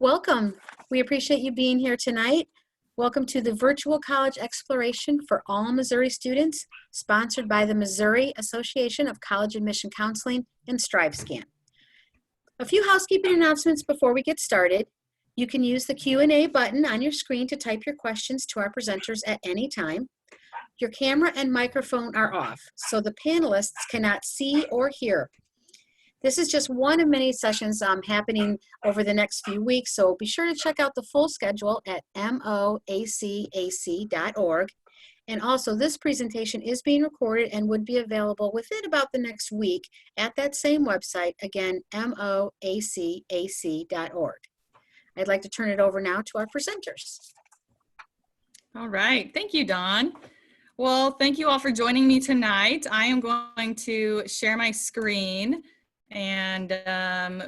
Welcome. We appreciate you being here tonight. Welcome to the Virtual College Exploration for all Missouri students, sponsored by the Missouri Association of College Admission Counseling and StriveScan. A few housekeeping announcements before we get started. You can use the Q&A button on your screen to type your questions to our presenters at any time. Your camera and microphone are off, so the panelists cannot see or hear. This is just one of many sessions happening over the next few weeks, so be sure to check out the full schedule at MOACAC.org. And also, this presentation is being recorded and would be available within about the next week at that same website, again, MOACAC.org. I'd like to turn it over now to our presenters. All right, thank you, Dawn. Well, thank you all for joining me tonight. I am going to share my screen and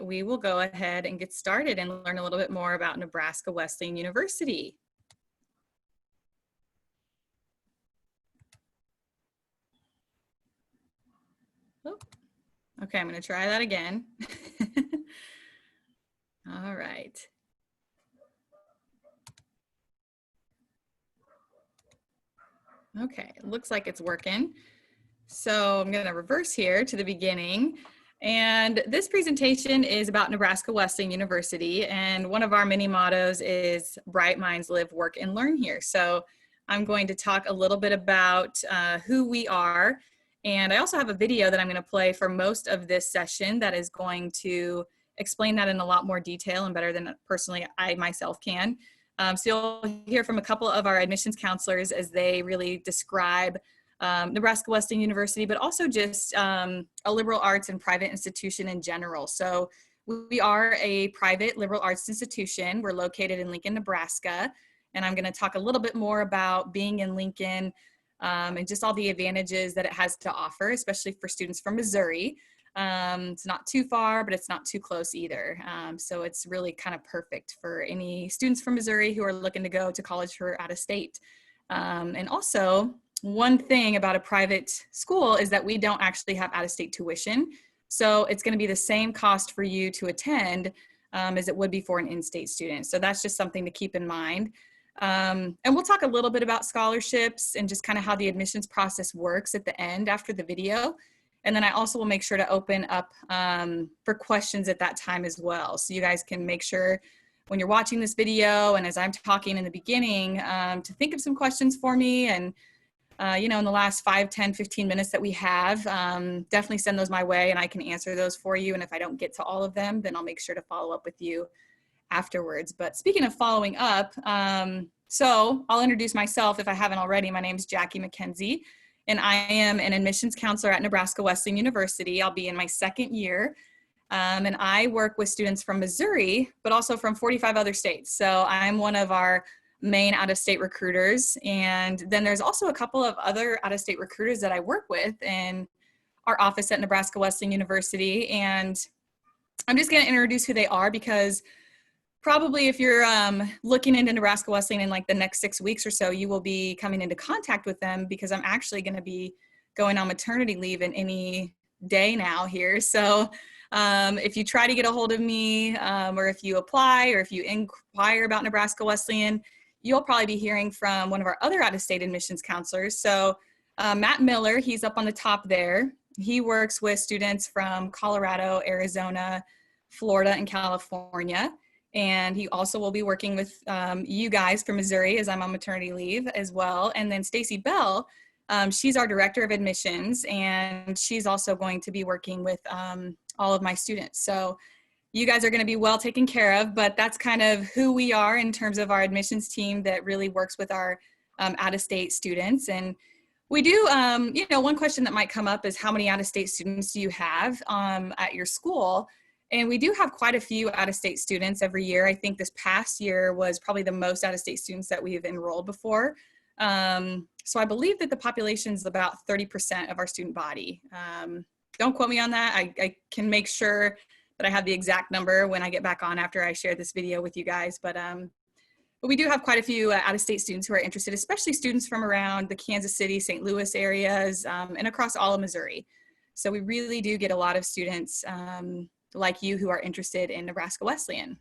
we will go ahead and get started and learn a little bit more about Nebraska Wesleyan University. Oh, okay, I'm going to try that again. All right. Okay, it looks like it's working. So I'm going to reverse here to the beginning. And this presentation is about Nebraska Wesleyan University. And one of our mini mottos is Bright Minds Live, Work, and Learn Here. So I'm going to talk a little bit about who we are. And I also have a video that I'm going to play for most of this session that is going to explain that in a lot more detail and better than personally I myself can. So you'll hear from a couple of our admissions counselors as they really describe Nebraska Wesleyan University, but also just a liberal arts and private institution in general. So we are a private liberal arts institution. We're located in Lincoln, Nebraska, and I'm going to talk a little bit more about being in Lincoln and just all the advantages that it has to offer, especially for students from Missouri. It's not too far, but it's not too close either. So it's really kind of perfect for any students from Missouri who are looking to go to college for out of state. And also, one thing about a private school is that we don't actually have out-of-state tuition. So it's going to be the same cost for you to attend as it would be for an in-state student. So that's just something to keep in mind. And we'll talk a little bit about scholarships and just kind of how the admissions process works at the end after the video. And then I also will make sure to open up for questions at that time as well. So you guys can make sure when you're watching this video and as I'm talking in the beginning to think of some questions for me. And you know, in the last 5, 10, 15 minutes that we have, definitely send those my way and I can answer those for you. And if I don't get to all of them, then I'll make sure to follow up with you afterwards. But speaking of following up, so I'll introduce myself if I haven't already. My name is Jackie McKenzie, and I am an admissions counselor at Nebraska Wesleyan University. I'll be in my second year, and I work with students from Missouri, but also from 45 other states. So I'm one of our main out-of-state recruiters. And then there's also a couple of other out-of-state recruiters that I work with in our office at Nebraska Wesleyan University. And I'm just going to introduce who they are because probably if you're looking into Nebraska Wesleyan in like the next 6 weeks or so, you will be coming into contact with them because I'm actually going to be going on maternity leave in any day now here. So if you try to get a hold of me or if you apply or if you inquire about Nebraska Wesleyan, you'll probably be hearing from one of our other out-of-state admissions counselors. So Matt Miller, he's up on the top there. He works with students from Colorado, Arizona, Florida, and California. And he also will be working with you guys from Missouri as I'm on maternity leave as well. And then Stacy Bell, she's our director of admissions, and she's also going to be working with all of my students. So you guys are going to be well taken care of, but that's kind of who we are in terms of our admissions team that really works with our out-of-state students. And we do, you know, one question that might come up is how many out-of-state students do you have at your school? And we do have quite a few out-of-state students every year. I think this past year was probably the most out-of-state students that we've enrolled before. So I believe that the population is about 30% of our student body. Don't quote me on that. I can make sure that I have the exact number when I get back on after I share this video with you guys. But we do have quite a few out-of-state students who are interested, especially students from around the Kansas City, St. Louis areas, and across all of Missouri. So we really do get a lot of students like you who are interested in Nebraska Wesleyan.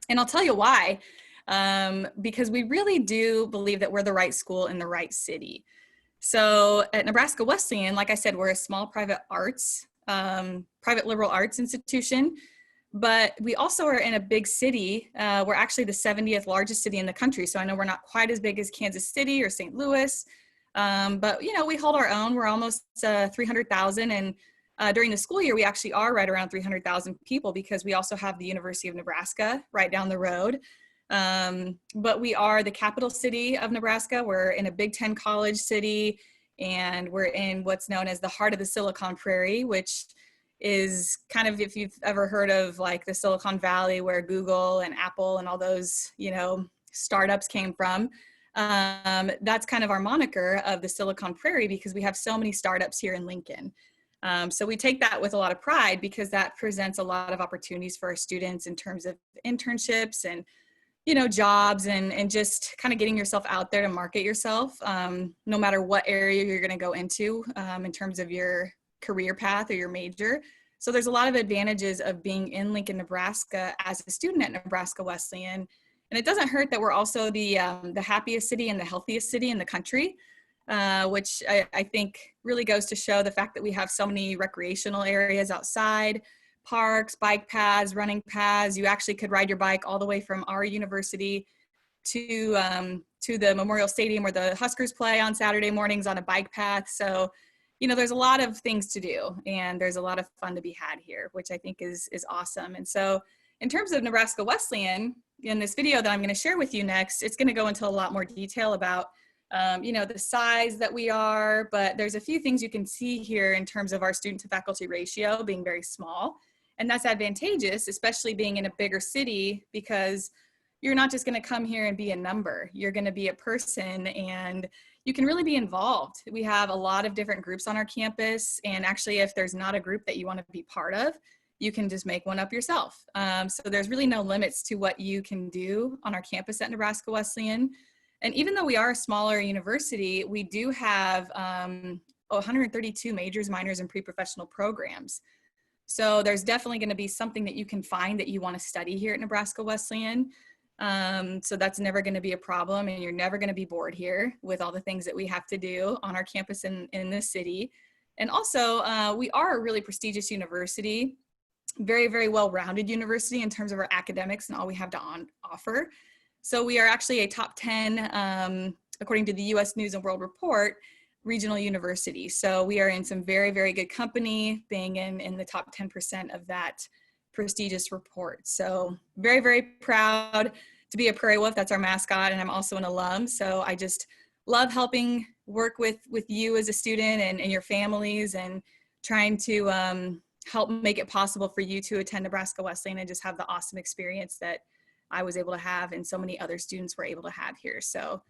And I'll tell you why, because we really do believe that we're the right school in the right city. So at Nebraska Wesleyan, like I said, we're a small private liberal arts institution, but we also are in a big city. We're actually the 70th largest city in the country. So I know we're not quite as big as Kansas City or St. Louis, but we hold our own. We're almost 300,000, and during the school year, we actually are right around 300,000 people because we also have the University of Nebraska right down the road. But we are the capital city of Nebraska. We're in a Big Ten college city, and we're in what's known as the heart of the Silicon Prairie, which is kind of, if you've ever heard of like the Silicon Valley where Google and Apple and all those, startups came from. That's kind of our moniker of the Silicon Prairie because we have so many startups here in Lincoln. So we take that with a lot of pride because that presents a lot of opportunities for our students in terms of internships and jobs and just kind of getting yourself out there to market yourself, no matter what area you're going to go into in terms of your career path or your major. So there's a lot of advantages of being in Lincoln, Nebraska as a student at Nebraska Wesleyan. And it doesn't hurt that we're also the happiest city and the healthiest city in the country, which I think really goes to show the fact that we have so many recreational areas outside, parks, bike paths, running paths. You actually could ride your bike all the way from our university to the Memorial Stadium where the Huskers play on Saturday mornings on a bike path. So, there's a lot of things to do, and there's a lot of fun to be had here, which I think is awesome. And so in terms of Nebraska Wesleyan, in this video that I'm going to share with you next, it's going to go into a lot more detail about the size that we are, but there's a few things you can see here in terms of our student to faculty ratio being very small. And that's advantageous, especially being in a bigger city, because you're not just going to come here and be a number. You're going to be a person, and you can really be involved. We have a lot of different groups on our campus, and actually if there's not a group that you want to be part of, you can just make one up yourself. So there's really no limits to what you can do on our campus at Nebraska Wesleyan. And even though we are a smaller university, we do have 132 majors, minors, and pre-professional programs. So there's definitely going to be something that you can find that you want to study here at Nebraska Wesleyan. So that's never going to be a problem, and you're never going to be bored here with all the things that we have to do on our campus in this city. And also, we are a really prestigious university, very, very well-rounded university in terms of our academics and all we have to offer. So we are actually a top 10, according to the U.S. News and World Report, regional university. So we are in some very, very good company, being in the top 10% of that prestigious report. So very, very proud to be a Prairie Wolf. That's our mascot, and I'm also an alum. So I just love helping work with you as a student and your families, and trying to help make it possible for you to attend Nebraska Wesleyan and just have the awesome experience that I was able to have and so many other students were able to have here. So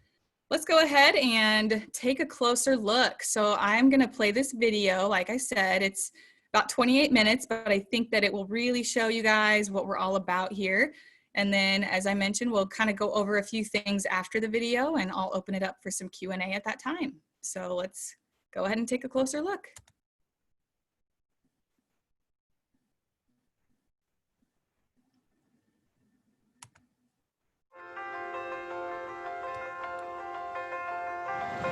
let's go ahead and take a closer look. So I'm going to play this video. Like I said, it's about 28 minutes, but I think that it will really show you guys what we're all about here. And then, as I mentioned, we'll kind of go over a few things after the video, and I'll open it up for some Q&A at that time. So let's go ahead and take a closer look.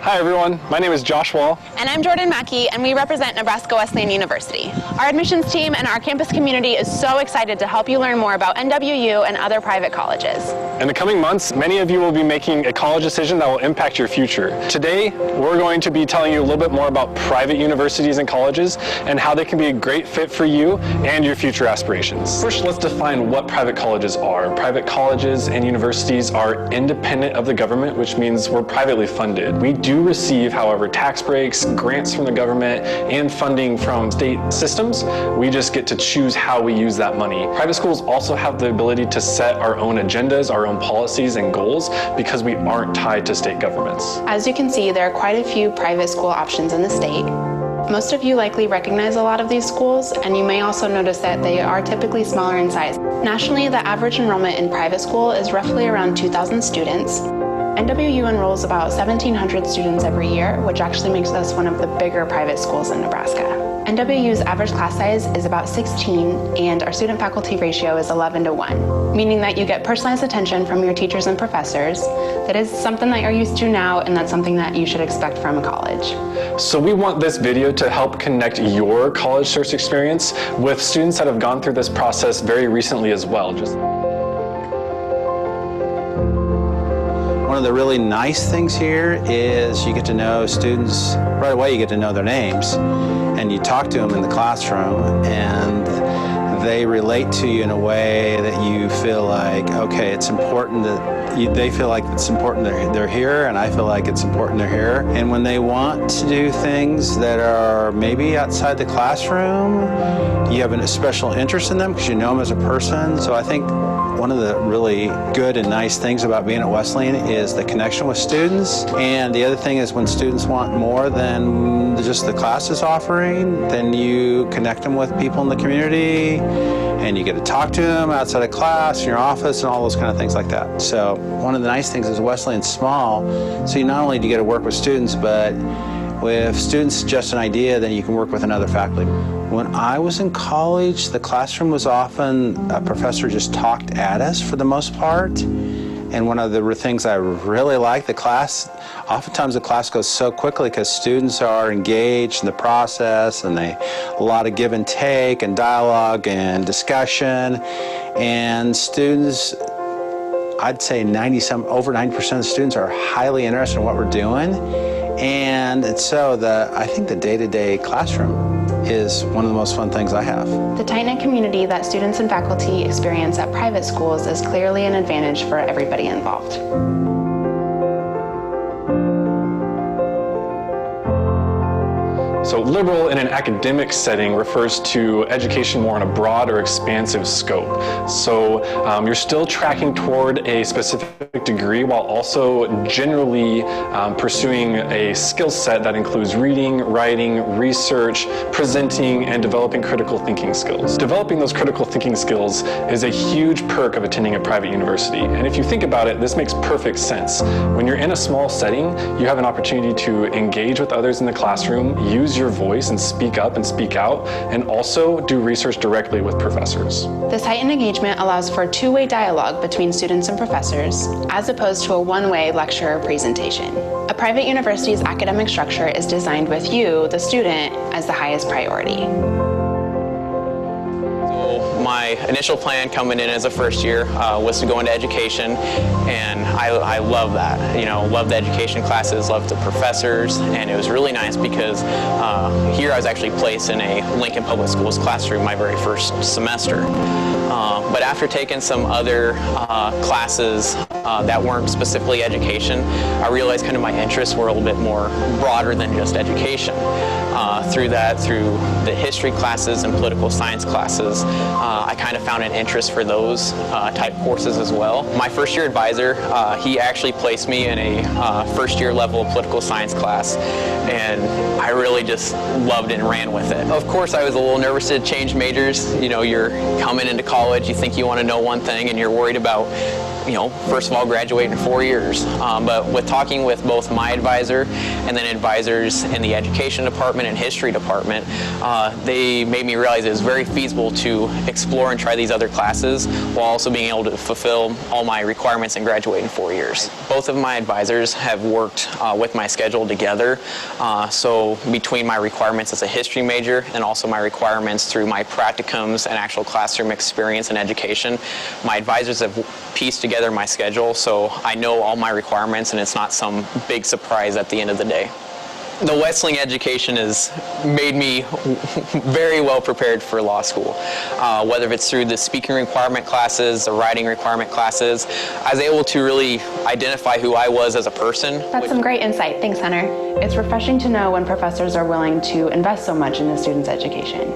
Hi everyone, my name is Josh Wall. And I'm Jordan Mackey, and we represent Nebraska Wesleyan University. Our admissions team and our campus community is so excited to help you learn more about NWU and other private colleges. In the coming months, many of you will be making a college decision that will impact your future. Today, we're going to be telling you a little bit more about private universities and colleges and how they can be a great fit for you and your future aspirations. First, let's define what private colleges are. Private colleges and universities are independent of the government, which means we're privately funded. We do receive, however, tax breaks, grants from the government, and funding from state systems. We just get to choose how we use that money. Private schools also have the ability to set our own agendas, our own policies and goals, because we aren't tied to state governments. As you can see, there are quite a few private school options in the state. Most of you likely recognize a lot of these schools, and you may also notice that they are typically smaller in size. Nationally, the average enrollment in private school is roughly around 2,000 students. NWU enrolls about 1,700 students every year, which actually makes us one of the bigger private schools in Nebraska. NWU's average class size is about 16, and our student-faculty ratio is 11:1, meaning that you get personalized attention from your teachers and professors. That is something that you're used to now, and that's something that you should expect from a college. So we want this video to help connect your college search experience with students that have gone through this process very recently as well. One of the really nice things here is you get to know students right away. You get to know their names, and you talk to them in the classroom, and they relate to you in a way that you feel like, okay, it's important that they feel like it's important they're here, and I feel like it's important they're here. And when they want to do things that are maybe outside the classroom, you have a special interest in them because you know them as a person. So I think one of the really good and nice things about being at Wesleyan is the connection with students. And the other thing is when students want more than just the class is offering, then you connect them with people in the community, and you get to talk to them outside of class, in your office, and all those kind of things like that. So one of the nice things is Wesleyan's small, so you not only do you get to work with students, but if students suggest an idea, then you can work with another faculty. When I was in college, the classroom was often a professor just talked at us for the most part. And one of the things I really like, oftentimes the class goes so quickly because students are engaged in the process, and a lot of give and take and dialogue and discussion. And students, I'd say over 90% of the students are highly interested in what we're doing. And so I think the day-to-day classroom is one of the most fun things I have. The tight-knit community that students and faculty experience at private schools is clearly an advantage for everybody involved. So liberal in an academic setting refers to education more on a broad or expansive scope. So you're still tracking toward a specific degree while also generally pursuing a skill set that includes reading, writing, research, presenting, and developing critical thinking skills. Developing those critical thinking skills is a huge perk of attending a private university. And if you think about it, this makes perfect sense. When you're in a small setting, you have an opportunity to engage with others in the classroom, use your voice and speak up and speak out, and also do research directly with professors. This heightened engagement allows for two-way dialogue between students and professors, as opposed to a one-way lecture or presentation. A private university's academic structure is designed with you, the student, as the highest priority. My initial plan coming in as a first year was to go into education, and I love that. Love the education classes, love the professors, and it was really nice because here I was actually placed in a Lincoln Public Schools classroom my very first semester. But after taking some other classes that weren't specifically education, I realized kind of my interests were a little bit more broader than just education. Through the history classes and political science classes, I kind of found an interest for those type courses as well. My first year advisor, he actually placed me in a first year level political science class, and I really just loved it and ran with it. Of course, I was a little nervous to change majors. You're coming into college, you think you want to know one thing, and you're worried about first of all, graduate in 4 years. But with talking with both my advisor and then advisors in the education department and history department, they made me realize it was very feasible to explore and try these other classes while also being able to fulfill all my requirements and graduate in 4 years. Both of my advisors have worked with my schedule together. So between my requirements as a history major and also my requirements through my practicums and actual classroom experience in education, my advisors have pieced together my schedule, so I know all my requirements and it's not some big surprise at the end of the day. The Wesleyan education has made me very well prepared for law school. Whether it's through the speaking requirement classes, the writing requirement classes, I was able to really identify who I was as a person. That's some great insight. Thanks, Hunter. It's refreshing to know when professors are willing to invest so much in a student's education.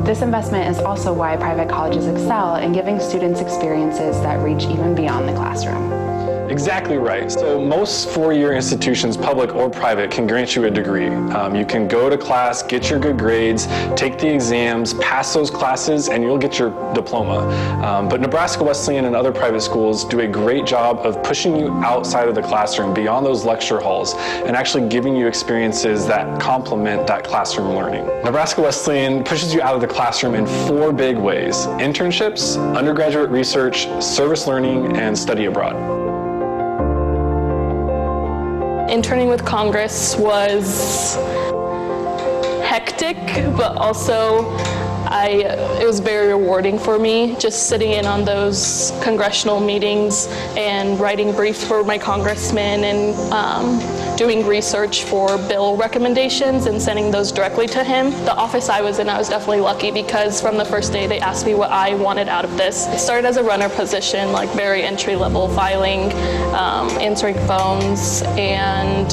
This investment is also why private colleges excel in giving students experiences that reach even beyond the classroom. Exactly right. So most four-year institutions, public or private, can grant you a degree. You can go to class, get your good grades, take the exams, pass those classes, and you'll get your diploma. But Nebraska Wesleyan and other private schools do a great job of pushing you outside of the classroom, beyond those lecture halls, and actually giving you experiences that complement that classroom learning. Nebraska Wesleyan pushes you out of the classroom in four big ways: internships, undergraduate research, service learning, and study abroad. Interning with Congress was hectic, but also it was very rewarding for me, just sitting in on those congressional meetings and writing briefs for my congressman and doing research for bill recommendations and sending those directly to him. The office I was in, I was definitely lucky because from the first day they asked me what I wanted out of this. It started as a runner position, like very entry-level filing, answering phones, and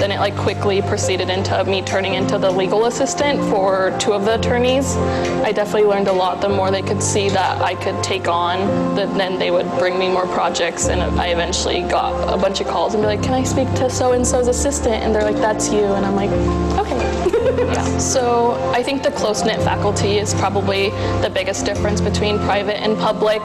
then it quickly proceeded into me turning into the legal assistant for two of the attorneys. I definitely learned a lot. The more they could see that I could take on, then they would bring me more projects, and I eventually got a bunch of calls and be like, can I speak to so-and-so's assistant? And they're like, that's you. And I'm like, okay. Yeah. So I think the close-knit faculty is probably the biggest difference between private and public.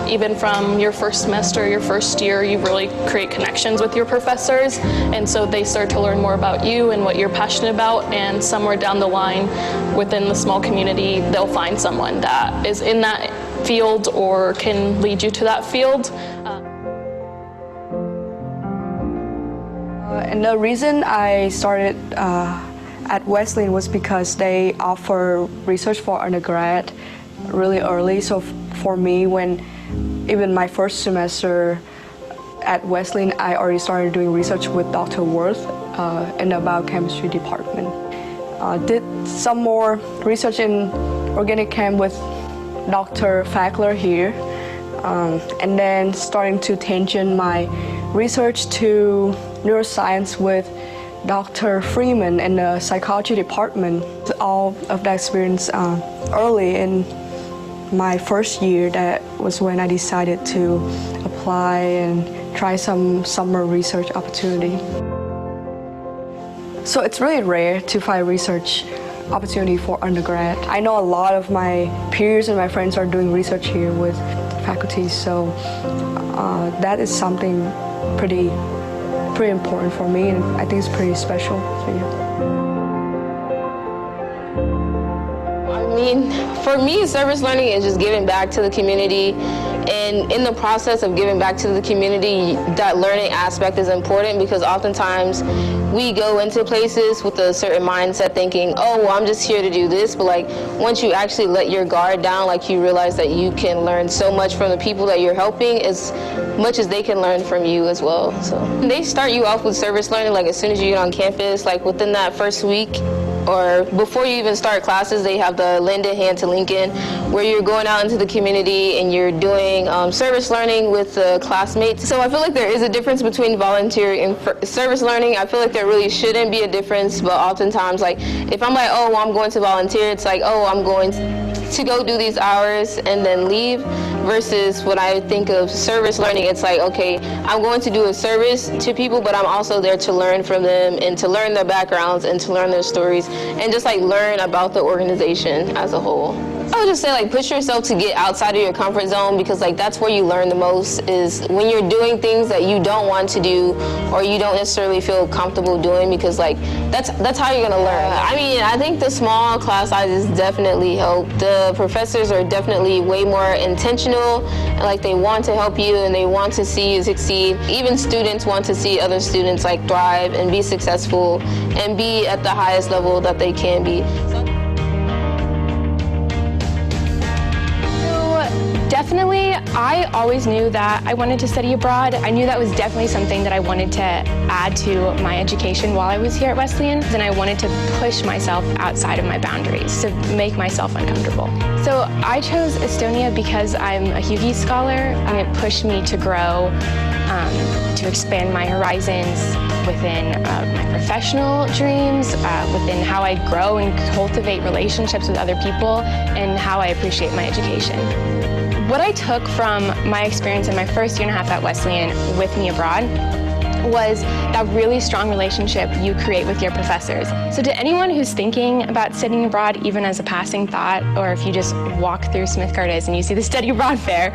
Even from your first semester, your first year, you really create connections with your professors, and so they start to learn more about you and what you're passionate about, and somewhere down the line within the small community, they'll find someone that is in that field or can lead you to that field. And the reason I started at Wesleyan was because they offer research for undergrad really early. So for me, when even my first semester at Wesleyan, I already started doing research with Dr. Worth in the biochemistry department. Did some more research in organic chem with Dr. Fackler here, and then starting to tangent my research to neuroscience with Dr. Freeman in the psychology department. All of that experience early in my first year, that was when I decided to apply and try some summer research opportunity. So it's really rare to find research opportunity for undergrad. I know a lot of my peers and my friends are doing research here with faculty, so that is something pretty important for me, and I think it's pretty special. So, yeah. I mean, for me, service learning is just giving back to the community, and in the process of giving back to the community, that learning aspect is important because oftentimes we go into places with a certain mindset thinking, oh, well, I'm just here to do this, but once you actually let your guard down, you realize that you can learn so much from the people that you're helping as much as they can learn from you as well. So they start you off with service learning as soon as you get on campus, within that first week, or before you even start classes, they have the Lend a Hand to Lincoln, where you're going out into the community and you're doing service learning with the classmates. So I feel like there is a difference between volunteer and service learning. I feel like there really shouldn't be a difference, but oftentimes, if I'm oh, well, I'm going to volunteer, it's oh, I'm going to go do these hours and then leave, versus when I think of service learning, it's okay, I'm going to do a service to people, but I'm also there to learn from them and to learn their backgrounds and to learn their stories and just learn about the organization as a whole. I would just say push yourself to get outside of your comfort zone, because that's where you learn the most, is when you're doing things that you don't want to do or you don't necessarily feel comfortable doing, because that's how you're gonna learn. I mean, I think the small class sizes definitely help. The professors are definitely way more intentional, and they want to help you and they want to see you succeed. Even students want to see other students thrive and be successful and be at the highest level that they can be. Definitely, I always knew that I wanted to study abroad. I knew that was definitely something that I wanted to add to my education while I was here at Wesleyan. And I wanted to push myself outside of my boundaries to make myself uncomfortable. So I chose Estonia because I'm a Hugie scholar, and it pushed me to grow, to expand my horizons within my professional dreams, within how I grow and cultivate relationships with other people, and how I appreciate my education. What I took from my experience in my first year and a half at Wesleyan with me abroad was that really strong relationship you create with your professors. So to anyone who's thinking about studying abroad, even as a passing thought, or if you just walk through Smith Curtis and you see the study abroad fair,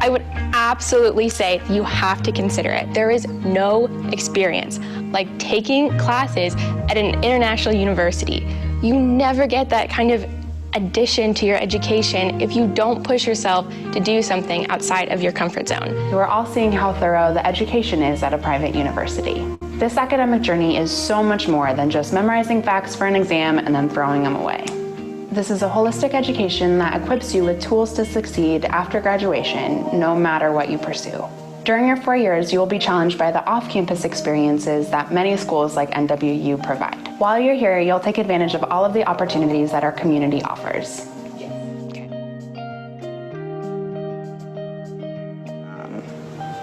I would absolutely say you have to consider it. There is no experience like taking classes at an international university. You never get that kind of addition to your education if you don't push yourself to do something outside of your comfort zone. We're all seeing how thorough the education is at a private university. This academic journey is so much more than just memorizing facts for an exam and then throwing them away. This is a holistic education that equips you with tools to succeed after graduation, no matter what you pursue. During your 4 years, you will be challenged by the off-campus experiences that many schools like NWU provide. While you're here, you'll take advantage of all of the opportunities that our community offers.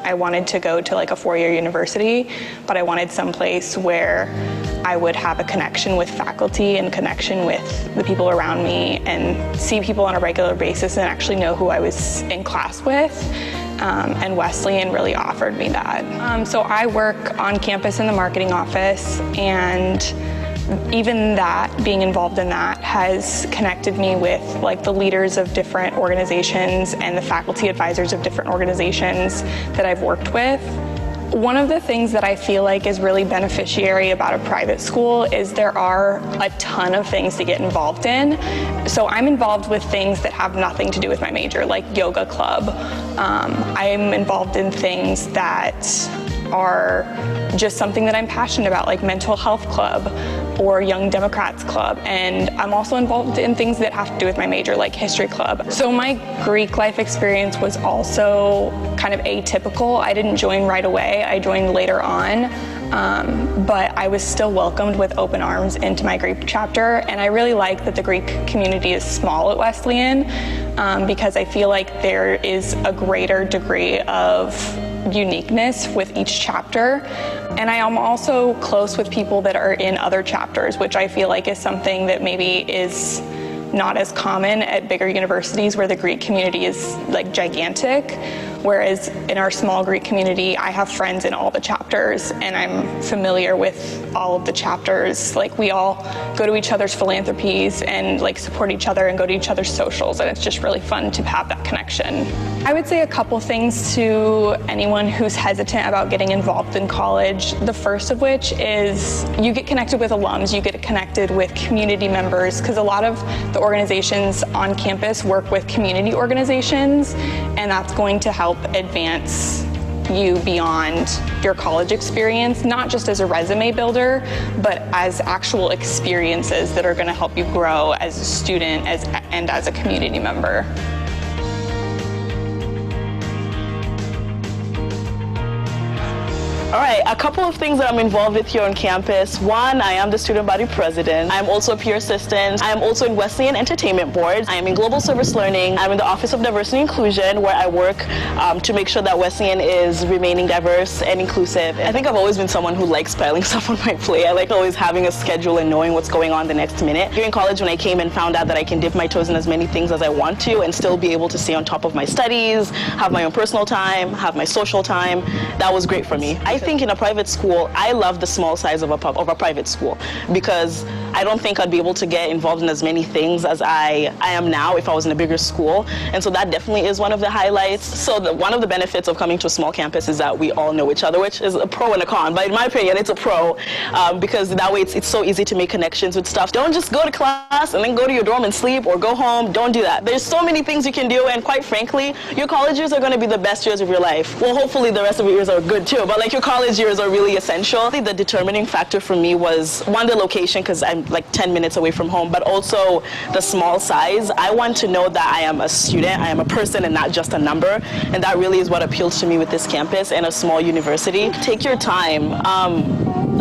I wanted to go to like a 4-year university, but I wanted someplace where I would have a connection with faculty and connection with the people around me and see people on a regular basis and actually know who I was in class with. And Wesleyan really offered me that. So I work on campus in the marketing office, and even that, being involved in that, has connected me with like the leaders of different organizations and the faculty advisors of different organizations that I've worked with. One of the things that I feel like is really beneficiary about a private school is there are a ton of things to get involved in. So I'm involved with things that have nothing to do with my major, like yoga club. I'm involved in things that are just something that I'm passionate about, like mental health club or Young Democrats Club. And I'm also involved in things that have to do with my major, like history club. So my Greek life experience was also kind of atypical. I didn't join right away, I joined later on. But I was still welcomed with open arms into my Greek chapter, and I really like that the Greek community is small at Wesleyan because I feel like there is a greater degree of uniqueness with each chapter. And I am also close with people that are in other chapters, which I feel like is something that maybe is not as common at bigger universities where the Greek community is like gigantic. Whereas in our small Greek community, I have friends in all the chapters and I'm familiar with all of the chapters. Like we all go to each other's philanthropies and like support each other and go to each other's socials, and it's just really fun to have that connection. I would say a couple things to anyone who's hesitant about getting involved in college. The first of which is you get connected with alums, you get connected with community members, because a lot of the organizations on campus work with community organizations, and that's going to help advance you beyond your college experience, not just as a resume builder, but as actual experiences that are going to help you grow as a student and as a community member. All right, a couple of things that I'm involved with here on campus. One, I am the student body president. I'm also a peer assistant. I am also in Wesleyan Entertainment Board. I am in Global Service Learning. I'm in the Office of Diversity and Inclusion, where I work to make sure that Wesleyan is remaining diverse and inclusive. I think I've always been someone who likes piling stuff on my plate. I like always having a schedule and knowing what's going on the next minute. During college, when I came and found out that I can dip my toes in as many things as I want to and still be able to stay on top of my studies, have my own personal time, have my social time, that was great for me. I think in a private school, I love the small size of a private school because I don't think I'd be able to get involved in as many things as I am now if I was in a bigger school. And so that definitely is one of the highlights. So one of the benefits of coming to a small campus is that we all know each other, which is a pro and a con. But in my opinion, it's a pro because that way it's so easy to make connections with stuff. Don't just go to class and then go to your dorm and sleep or go home. Don't do that. There's so many things you can do, and quite frankly, your college years are going to be the best years of your life. Well, hopefully the rest of your years are good too, but like your college years are really essential. I think the determining factor for me was one, the location, because I'm like 10 minutes away from home, but also the small size. I want to know that I am a student, I am a person and not just a number, and that really is what appeals to me with this campus and a small university. Take your time.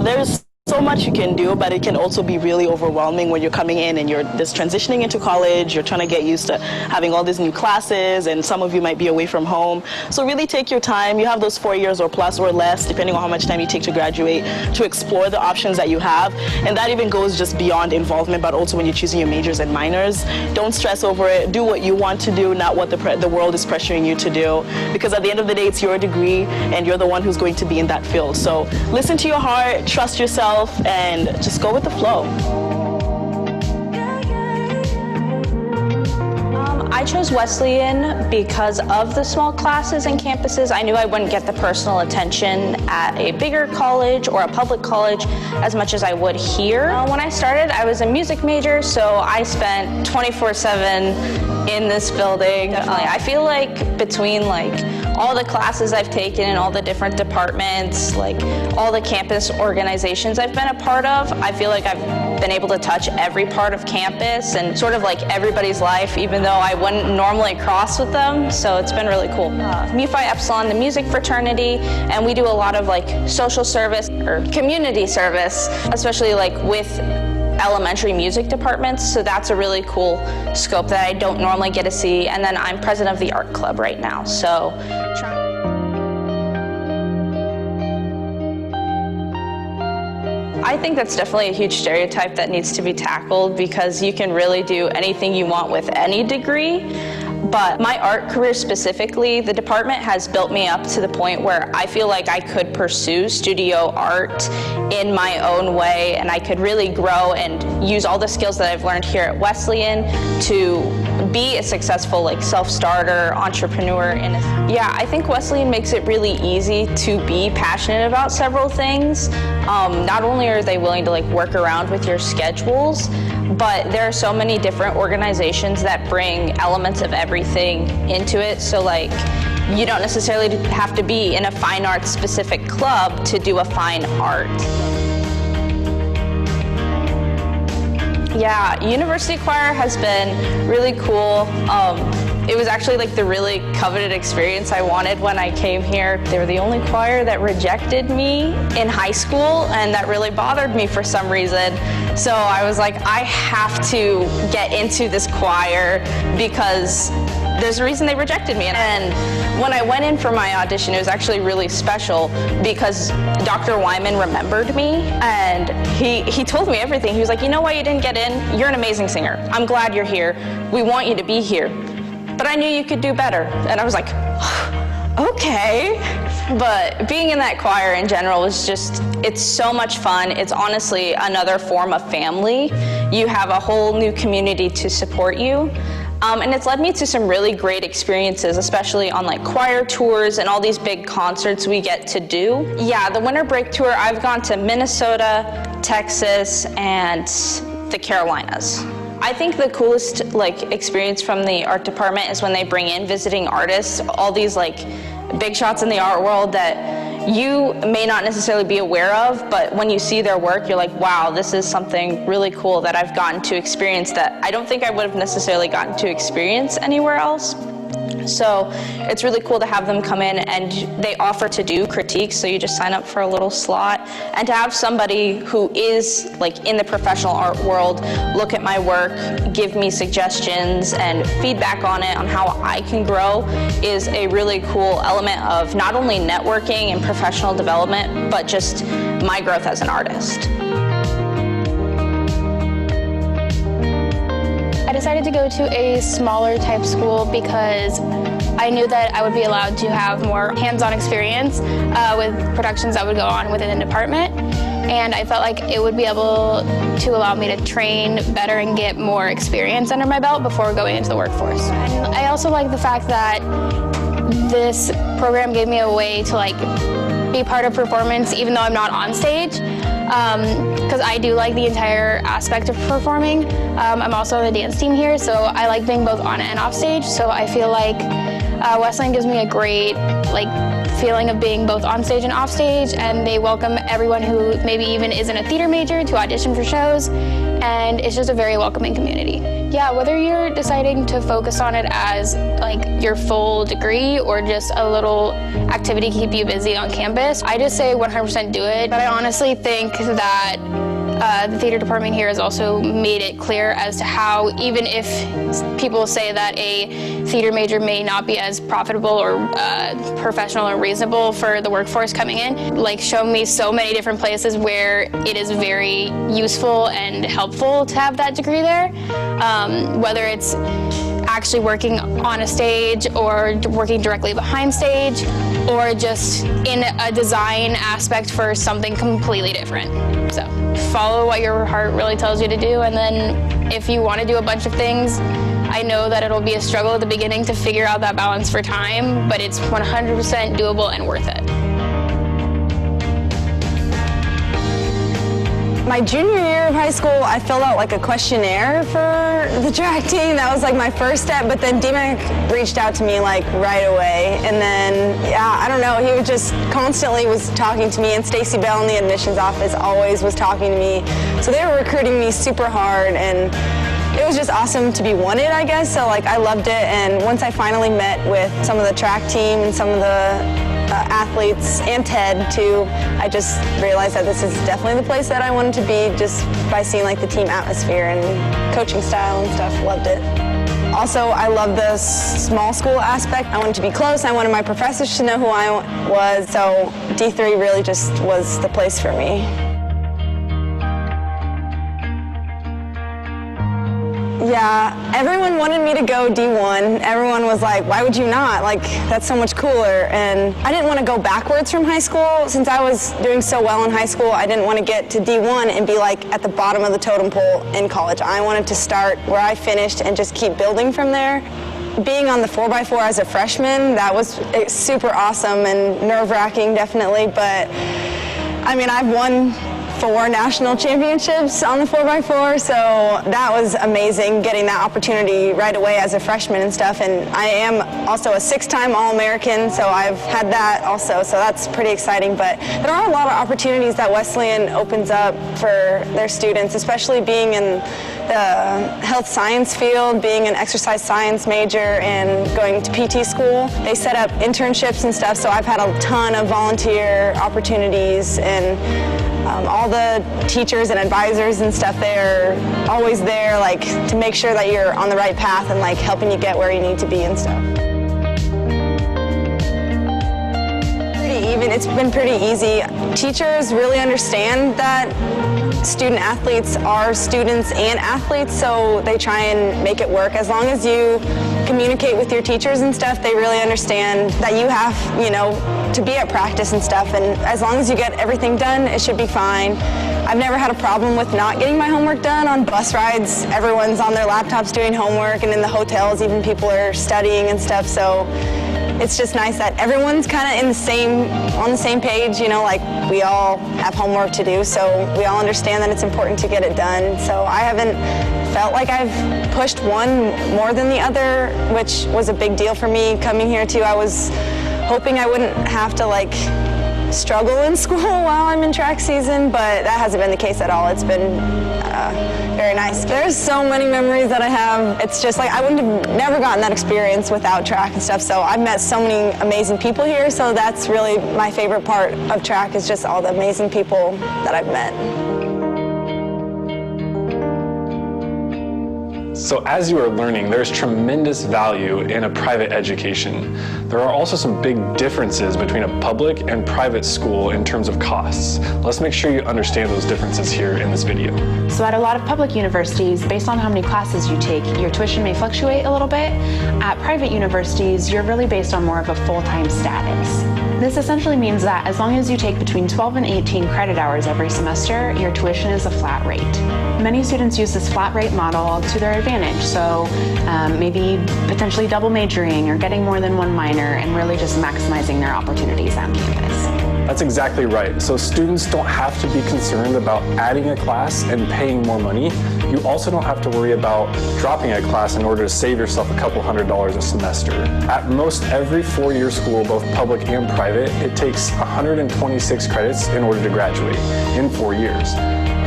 There's So much you can do, but it can also be really overwhelming when you're coming in and you're just transitioning into college. You're trying to get used to having all these new classes, and some of you might be away from home. So really take your time. You have those 4 years or plus or less, depending on how much time you take to graduate, to explore the options that you have. And that even goes just beyond involvement, but also when you're choosing your majors and minors. Don't stress over it. Do what you want to do, not what the world is pressuring you to do. Because at the end of the day, it's your degree, and you're the one who's going to be in that field. So listen to your heart, trust yourself, and just go with the flow. I chose Wesleyan because of the small classes and campuses. I knew I wouldn't get the personal attention at a bigger college or a public college as much as I would here. When I started, I was a music major, so I spent 24/7 in this building. I feel like between all the classes I've taken and all the different departments, all the campus organizations I've been a part of, I feel like I've been able to touch every part of campus and sort of everybody's life, even though I wouldn't normally cross with them, so it's been really cool. Mu Phi Epsilon, the music fraternity, and we do a lot of social service or community service, especially with elementary music departments, so that's a really cool scope that I don't normally get to see. And then I'm president of the art club right now, so I think that's definitely a huge stereotype that needs to be tackled, because you can really do anything you want with any degree. But my art career specifically, the department has built me up to the point where I feel like I could pursue studio art in my own way, and I could really grow and use all the skills that I've learned here at Wesleyan to be a successful self-starter, entrepreneur. And yeah, I think Wesleyan makes it really easy to be passionate about several things. Not only are they willing to work around with your schedules, but there are so many different organizations that bring elements of everything into it. So you don't necessarily have to be in a fine arts specific club to do a fine art. Yeah, University Choir has been really cool. It was actually the really coveted experience I wanted when I came here. They were the only choir that rejected me in high school, and that really bothered me for some reason. So I was like, I have to get into this choir because there's a reason they rejected me. And when I went in for my audition, it was actually really special because Dr. Wyman remembered me, and he told me everything. He was like, you know why you didn't get in? You're an amazing singer. I'm glad you're here. We want you to be here. But I knew you could do better. And I was like, okay. But being in that choir in general was it's so much fun. It's honestly another form of family. You have a whole new community to support you. And it's led me to some really great experiences, especially on choir tours and all these big concerts we get to do. Yeah, the winter break tour, I've gone to Minnesota, Texas, and the Carolinas. I think the coolest experience from the art department is when they bring in visiting artists, all these big shots in the art world that you may not necessarily be aware of, but when you see their work, you're like, wow, this is something really cool that I've gotten to experience that I don't think I would have necessarily gotten to experience anywhere else. So it's really cool to have them come in, and they offer to do critiques, so you just sign up for a little slot. And to have somebody who is in the professional art world look at my work, give me suggestions and feedback on it, on how I can grow, is a really cool element of not only networking and professional development, but just my growth as an artist. I decided to go to a smaller type school because I knew that I would be allowed to have more hands-on experience with productions that would go on within the department. And I felt like it would be able to allow me to train better and get more experience under my belt before going into the workforce. And I also like the fact that this program gave me a way to be part of performance even though I'm not on stage. Because I do like the entire aspect of performing. I'm also on the dance team here, so I like being both on and off stage. So I feel like Wesleyan gives me a great feeling of being both on stage and off stage, and they welcome everyone who maybe even isn't a theater major to audition for shows. and it's just a very welcoming community. Yeah, whether you're deciding to focus on it as like your full degree or just a little activity to keep you busy on campus, I just say 100% do it. But I honestly think that the theater department here has also made it clear as to how, even if people say that a theater major may not be as profitable or professional or reasonable for the workforce coming in, like show me so many different places where it is very useful and helpful to have that degree there, whether it's actually working on a stage or working directly behind stage or just in a design aspect for something completely different. So follow what your heart really tells you to do, and then if you want to do a bunch of things, I know that it'll be a struggle at the beginning to figure out that balance for time, but it's 100% doable and worth it. My junior year of high school, I filled out like a questionnaire for the track team. That was like my first step, but then DMAC reached out to me like right away. And then, yeah, I don't know, he was just constantly was talking to me, and Stacy Bell in the admissions office always was talking to me. So they were recruiting me super hard, and it was just awesome to be wanted, I guess. So like I loved it, and once I finally met with some of the track team and some of the athletes and Ted too, I just realized that this is definitely the place that I wanted to be, just by seeing like the team atmosphere and coaching style and stuff. Loved it. Also, I love the small school aspect. I wanted to be close. I wanted my professors to know who I was, so D3 really just was the place for me. Yeah, everyone wanted me to go D1. Everyone was like, why would you not? Like, that's so much cooler. And I didn't want to go backwards from high school. Since I was doing so well in high school, I didn't want to get to D1 and be like at the bottom of the totem pole in college. I wanted to start where I finished and just keep building from there. Being on the 4x4 as a freshman, that was super awesome and nerve-wracking, definitely. But I mean, I've won 4 national championships on the 4x4, so that was amazing, getting that opportunity right away as a freshman and stuff. And I am also a 6-time All-American, so I've had that also, so that's pretty exciting. But there are a lot of opportunities that Wesleyan opens up for their students, especially being in the health science field, being an exercise science major and going to PT school. They set up internships and stuff, so I've had a ton of volunteer opportunities, and all the teachers and advisors and stuff, they're always there like to make sure that you're on the right path and like helping you get where you need to be and stuff. Pretty even, it's been pretty easy. Teachers really understand that student athletes are students and athletes, so they try and make it work. As long as you communicate with your teachers and stuff, they really understand that you have, you know, to be at practice and stuff, and as long as you get everything done, it should be fine. I've never had a problem with not getting my homework done. On bus rides, everyone's on their laptops doing homework, and in the hotels, even people are studying and stuff, so it's just nice that everyone's kind of on the same page, you know, like we all have homework to do, so we all understand that it's important to get it done. So I haven't felt like I've pushed one more than the other, which was a big deal for me coming here too. I was hoping I wouldn't have to like struggle in school while I'm in track season, but that hasn't been the case at all. It's been very nice. There's so many memories that I have. It's just like I wouldn't have never gotten that experience without track and stuff, so I've met so many amazing people here, so that's really my favorite part of track, is just all the amazing people that I've met. So as you are learning, there's tremendous value in a private education. There are also some big differences between a public and private school in terms of costs. Let's make sure you understand those differences here in this video. So at a lot of public universities, based on how many classes you take, your tuition may fluctuate a little bit. At private universities, you're really based on more of a full-time status. This essentially means that as long as you take between 12 and 18 credit hours every semester, your tuition is a flat rate. Many students use this flat rate model to their advantage, so maybe potentially double majoring or getting more than one minor and really just maximizing their opportunities on campus. That's exactly right. So students don't have to be concerned about adding a class and paying more money. You also don't have to worry about dropping a class in order to save yourself a couple $100s a semester. At most every 4-year school, both public and private, it takes 126 credits in order to graduate in 4 years.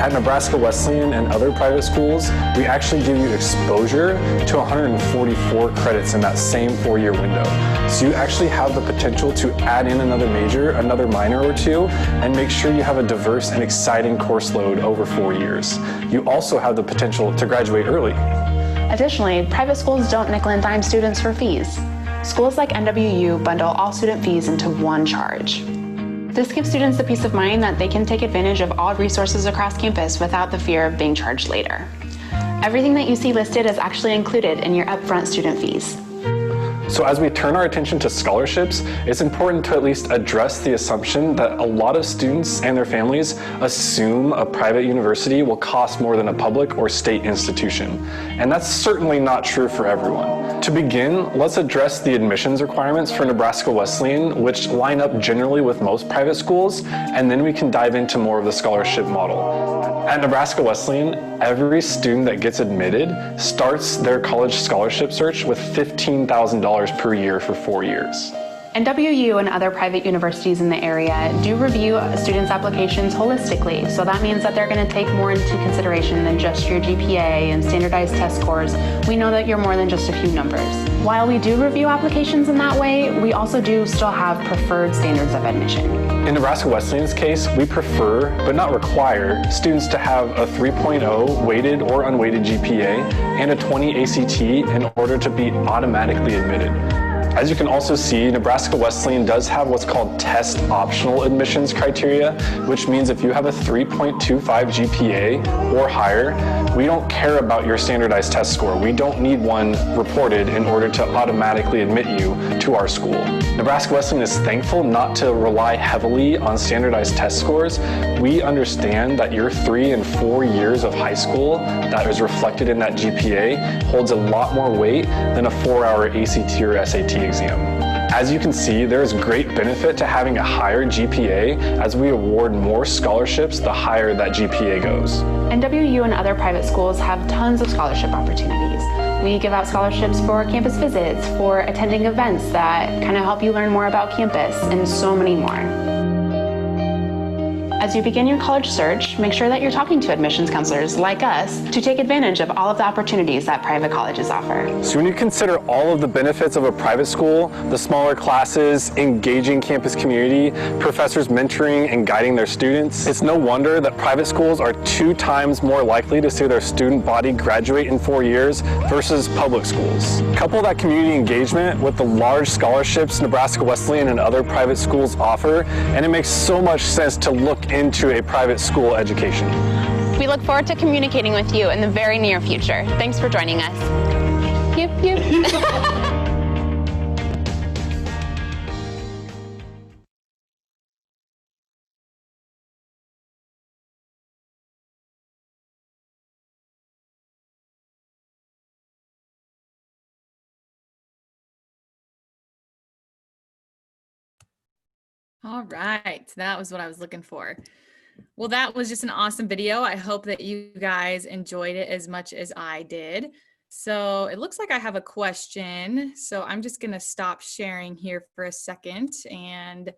At Nebraska Wesleyan and other private schools, we actually give you exposure to 144 credits in that same 4-year window. So you actually have the potential to add in another major, another minor or two, and make sure you have a diverse and exciting course load over 4 years. You also have the potential to graduate early. Additionally, private schools don't nickel and dime students for fees. Schools like NWU bundle all student fees into one charge. This gives students the peace of mind that they can take advantage of all resources across campus without the fear of being charged later. Everything that you see listed is actually included in your upfront student fees. So as we turn our attention to scholarships, it's important to at least address the assumption that a lot of students and their families assume a private university will cost more than a public or state institution. And that's certainly not true for everyone. To begin, let's address the admissions requirements for Nebraska Wesleyan, which line up generally with most private schools, and then we can dive into more of the scholarship model. At Nebraska Wesleyan, every student that gets admitted starts their college scholarship search with $15,000 per year for 4 years. NWU and other private universities in the area do review students' applications holistically, so that means that they're going to take more into consideration than just your GPA and standardized test scores. We know that you're more than just a few numbers. While we do review applications in that way, we also do still have preferred standards of admission. In Nebraska Wesleyan's case, we prefer, but not require, students to have a 3.0 weighted or unweighted GPA and a 20 ACT in order to be automatically admitted. As you can also see, Nebraska Wesleyan does have what's called test optional admissions criteria, which means if you have a 3.25 GPA or higher, we don't care about your standardized test score. We don't need one reported in order to automatically admit you to our school. Nebraska Wesleyan is thankful not to rely heavily on standardized test scores. We understand that your 3 and 4 years of high school that is reflected in that GPA holds a lot more weight than a 4-hour ACT or SAT exam. As you can see, there is great benefit to having a higher GPA as we award more scholarships the higher that GPA goes. NWU and other private schools have tons of scholarship opportunities. We give out scholarships for campus visits, for attending events that kind of help you learn more about campus, and so many more. As you begin your college search, make sure that you're talking to admissions counselors like us to take advantage of all of the opportunities that private colleges offer. So when you consider all of the benefits of a private school, the smaller classes, engaging campus community, professors mentoring and guiding their students, it's no wonder that private schools are 2 times more likely to see their student body graduate in 4 years versus public schools. Couple that community engagement with the large scholarships Nebraska Wesleyan and other private schools offer, and it makes so much sense to look into a private school education. We look forward to communicating with you in the very near future. Thanks for joining us. Yip, yip. All right, that was what I was looking for. Well, that was just an awesome video. I hope that you guys enjoyed it as much as I did. So it looks like I have a question. So I'm just going to stop sharing here for a second, and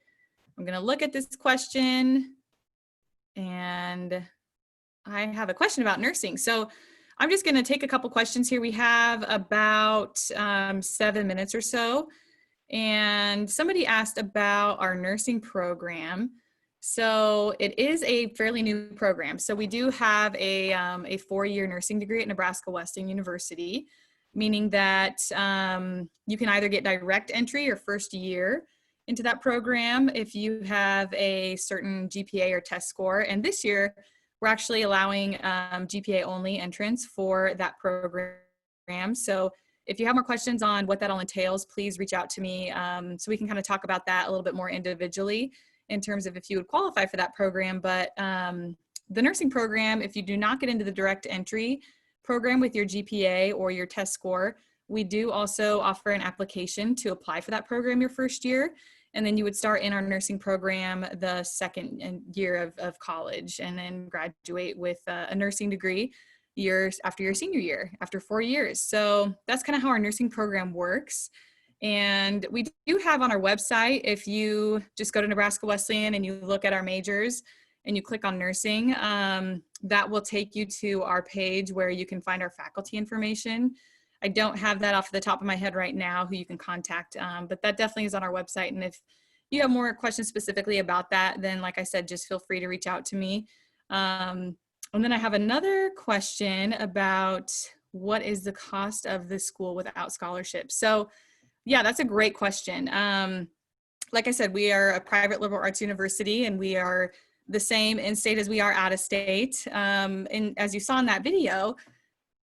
I'm going to look at this question. And I have a question about nursing. So I'm just going to take a couple questions here. We have about 7 minutes or so. And somebody asked about our nursing program. So it is a fairly new program. So we do have a 4-year nursing degree at Nebraska Wesleyan University, meaning that you can either get direct entry your first year into that program if you have a certain GPA or test score. And this year, we're actually allowing GPA only entrance for that program. So if you have more questions on what that all entails, please reach out to me so we can kind of talk about that a little bit more individually in terms of if you would qualify for that program. But the nursing program, if you do not get into the direct entry program with your GPA or your test score, we do also offer an application to apply for that program your first year. And then you would start in our nursing program the second year of college, and then graduate with a nursing degree years after your senior year, after 4 years. So that's kind of how our nursing program works. And we do have on our website, if you just go to Nebraska Wesleyan and you look at our majors, and you click on nursing, that will take you to our page where you can find our faculty information. I don't have that off the top of my head right now who you can contact, but that definitely is on our website. And if you have more questions specifically about that, then like I said, just feel free to reach out to me. And then I have another question about what is the cost of this school without scholarships? So yeah, that's a great question. Like I said, we are a private liberal arts university, and we are the same in state as we are out of state. And as you saw in that video,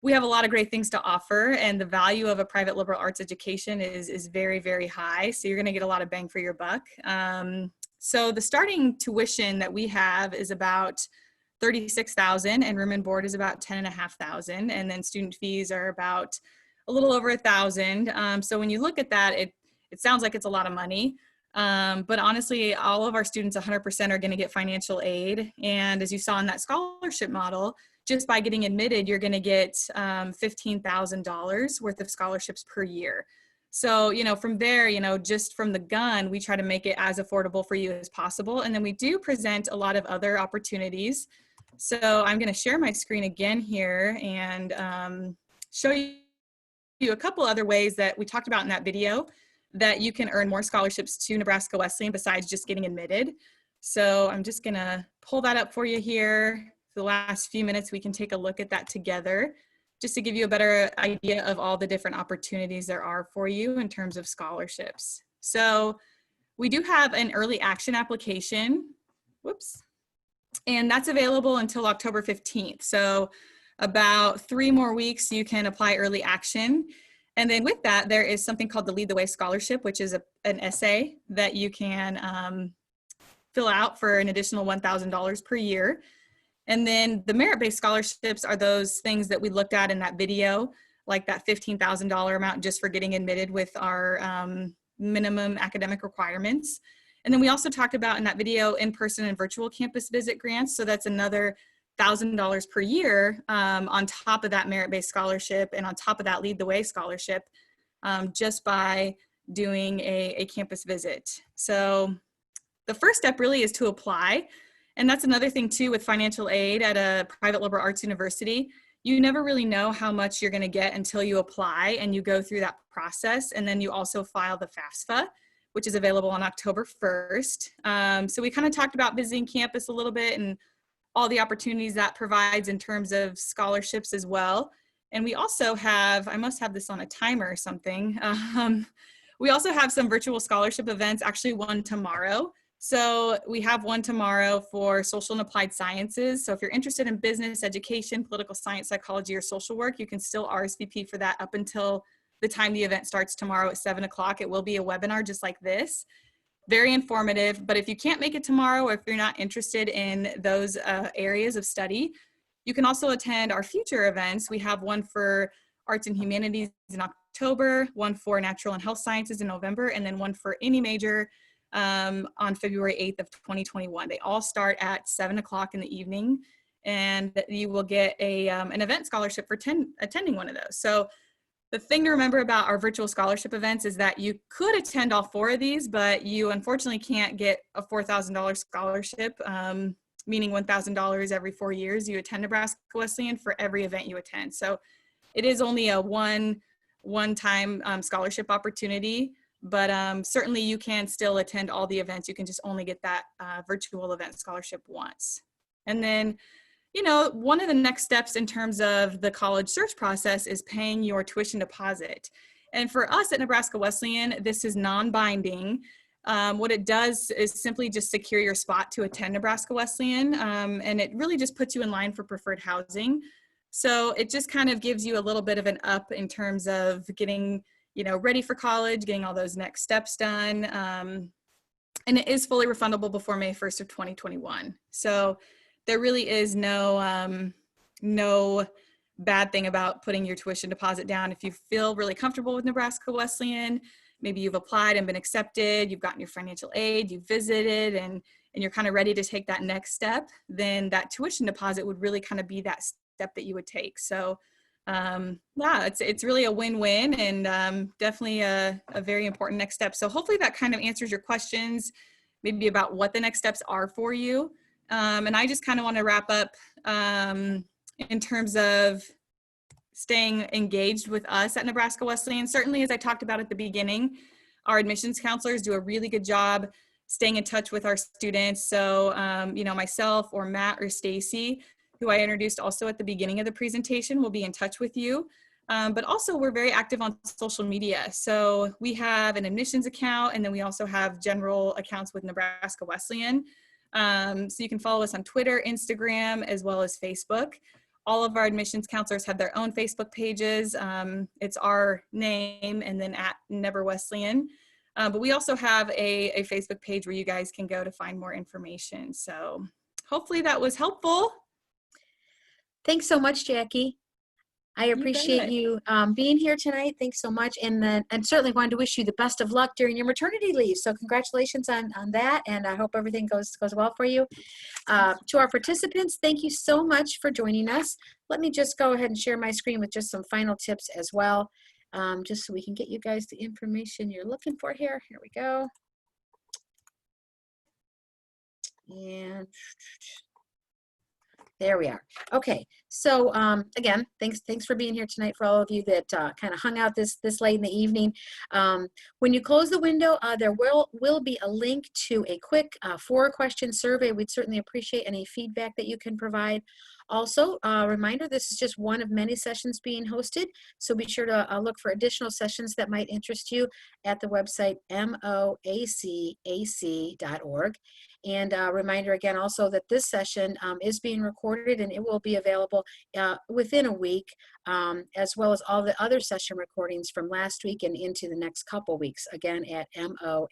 we have a lot of great things to offer, and the value of a private liberal arts education is very, very high. So you're gonna get a lot of bang for your buck. So the starting tuition that we have is about $36,000, and room and board is about $10,500, and then student fees are about a little over $1,000. So when you look at that, it sounds like it's a lot of money. But honestly, all of our students 100% are going to get financial aid. And as you saw in that scholarship model, just by getting admitted, you're going to get $15,000 worth of scholarships per year. So, you know, from there, you know, just from the gun, we try to make it as affordable for you as possible. And then we do present a lot of other opportunities. So I'm going to share my screen again here and show you a couple other ways that we talked about in that video that you can earn more scholarships to Nebraska Wesleyan besides just getting admitted. So I'm just going to pull that up for you here. For the last few minutes, we can take a look at that together just to give you a better idea of all the different opportunities there are for you in terms of scholarships. So we do have an early action application, whoops, and that's available until October 15th. So about 3 more weeks, you can apply early action. And then with that, there is something called the Lead the Way Scholarship, which is an essay that you can fill out for an additional $1,000 per year. And then the merit-based scholarships are those things that we looked at in that video, like that $15,000 amount just for getting admitted with our minimum academic requirements. And then we also talked about in that video in-person and virtual campus visit grants. So that's another $1,000 per year on top of that merit-based scholarship and on top of that Lead the Way scholarship just by doing a campus visit. So the first step really is to apply. And that's another thing too with financial aid at a private liberal arts university. You never really know how much you're going to get until you apply and you go through that process. And then you also file the FAFSA, which is available on October 1st. So we kind of talked about visiting campus a little bit and all the opportunities that provides in terms of scholarships as well. And we also have, I must have this on a timer or something. We also have some virtual scholarship events, actually one tomorrow. So we have one tomorrow for social and applied sciences. So if you're interested in business, education, political science, psychology, or social work, you can still RSVP for that up until the time the event starts tomorrow at 7 o'clock. It will be a webinar just like this. Very informative, but if you can't make it tomorrow or if you're not interested in those areas of study, you can also attend our future events. We have one for arts and humanities in October, one for natural and health sciences in November, and then one for any major on February 8th of 2021. They all start at 7 o'clock in the evening, and you will get an event scholarship for attending one of those. So the thing to remember about our virtual scholarship events is that you could attend all 4 of these, but you unfortunately can't get a $4,000 scholarship, meaning $1,000 every 4 years. You attend Nebraska Wesleyan for every event you attend. So it is only a one-time scholarship opportunity, but certainly you can still attend all the events. You can just only get that virtual event scholarship once. And then, you know, one of the next steps in terms of the college search process is paying your tuition deposit. And for us at Nebraska Wesleyan, this is non-binding. What it does is simply just secure your spot to attend Nebraska Wesleyan, and it really just puts you in line for preferred housing. So it just kind of gives you a little bit of an up in terms of getting, you know, ready for college, getting all those next steps done. And it is fully refundable before May 1st of 2021. So there really is no bad thing about putting your tuition deposit down. If you feel really comfortable with Nebraska Wesleyan, maybe you've applied and been accepted, you've gotten your financial aid, you've visited, and you're kind of ready to take that next step, then that tuition deposit would really kind of be that step that you would take. So yeah, it's really a win-win, and definitely a very important next step. So hopefully that kind of answers your questions, maybe about what the next steps are for you. And I just kind of want to wrap up in terms of staying engaged with us at Nebraska Wesleyan. Certainly, as I talked about at the beginning, our admissions counselors do a really good job staying in touch with our students. So, you know, myself or Matt or Stacy, who I introduced also at the beginning of the presentation, will be in touch with you. But also we're very active on social media. So we have an admissions account, and then we also have general accounts with Nebraska Wesleyan. So you can follow us on Twitter, Instagram, as well as Facebook. All of our admissions counselors have their own Facebook pages. It's our name and then at Never Wesleyan. But we also have a Facebook page where you guys can go to find more information. So hopefully that was helpful. Thanks so much, Jackie. I appreciate you being here tonight. Thanks so much. And certainly wanted to wish you the best of luck during your maternity leave. So congratulations on that. And I hope everything goes well for you. To our participants, thank you so much for joining us. Let me just go ahead and share my screen with just some final tips as well, just so we can get you guys the information you're looking for here. Here we go. And there we are. Okay, so again, thanks for being here tonight. For all of you that kind of hung out this late in the evening, when you close the window, there will be a link to a quick 4-question survey. We'd certainly appreciate any feedback that you can provide. Also, a reminder, this is just one of many sessions being hosted, so be sure to look for additional sessions that might interest you at the website moacac.org. And a reminder again also that this session is being recorded, and it will be available within a week, as well as all the other session recordings from last week and into the next couple weeks, again at moacac.org.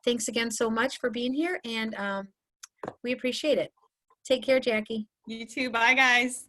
Thanks again so much for being here, and we appreciate it. Take care, Jackie. You too. Bye, guys.